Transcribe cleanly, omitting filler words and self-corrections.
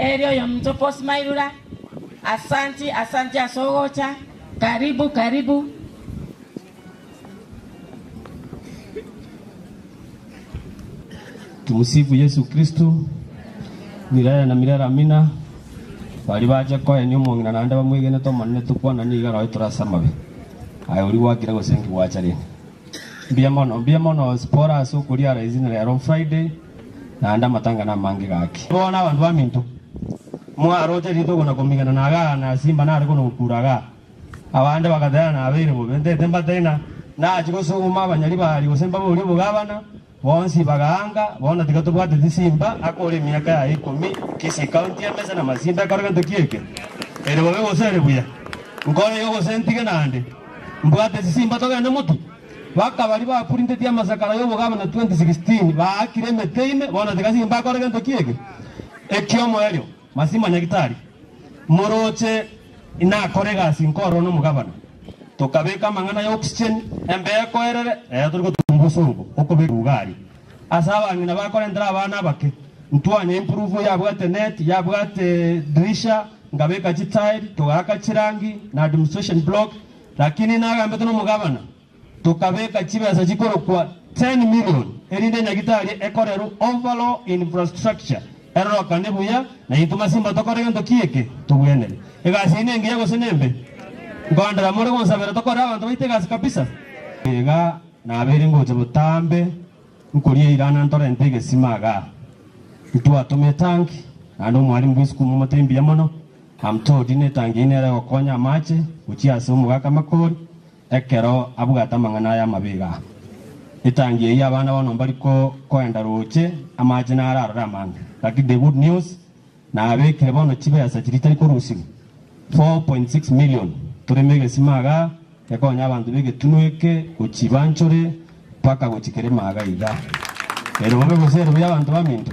Erio ya mtopo Smailula. Asanti, asanti asogocha. Karibu, karibu. Tumusifu Yesu Kristo. Milele na milele amina. Bali baje kwa enyo mongina nanda bamwigene to manne tukwana ni igaro iturasamabe. Ayo uri wakira gosengi wachari. Mbia mono spora so kuria raising on Friday. Nanda matanga na mangi gaki. Bona abantu bamintu. Mwarote rito kuna komigana naga na simba na ariko nokuraga. Abande bakadana na abire bo bende temba tena na chiko so mabanyali bali gosemba bo uri bugabana. Bonsi baganga bona tikatubwate disimba akole miaka ya 10 kisi county ya mesa na masimba karga ndokieke ere bobe gosere buya ngone yo gosentige nande mbwate disimba toga na mutu baka bali ba purinte tia masakara yo bogaba na 2016 ba akire meteime bona tikasimba karga ndokieke ekiomo elio masimba nyagitari moroche ina korega sinkoro no mugabana tokabeka mangana ya oxygen embe koerere turiko tumbusungu okobe ugari asaba ngina bakora ndra abana bake ntwanye improve yabwate net yabwate dirisha ngabeka chitile togaka chirangi na administration block lakini nagambe tuno mugabana tokabeka chibesa chikoro kwa 10 million erinde nyagitari ekorero overall infrastructure ero kanebuya na ituma simba tokore ndo kieke tugwenele egasi ngiye gosenembe ngondera muri gonsabera tokora abantu baitega kabisa ega na abere ngoje butambe nkurie irana ntore ntege simaga ntu atume tanki ando mwari mbisku mu matembi ya mono amtodi ne tangi ine ra konya mache uchia sumu gaka makori ekero abugata mangana ya mabiga itangi ya bana bono bariko koenda roche amaje na arara manga lakini the good news na abeke bono chibe ya sajirita ko rusi 4.6 million turemege simaga yakonya abantu bege tunueke uchibanchore paka gochikere maga iga ero bobe gosero bya abantu baminto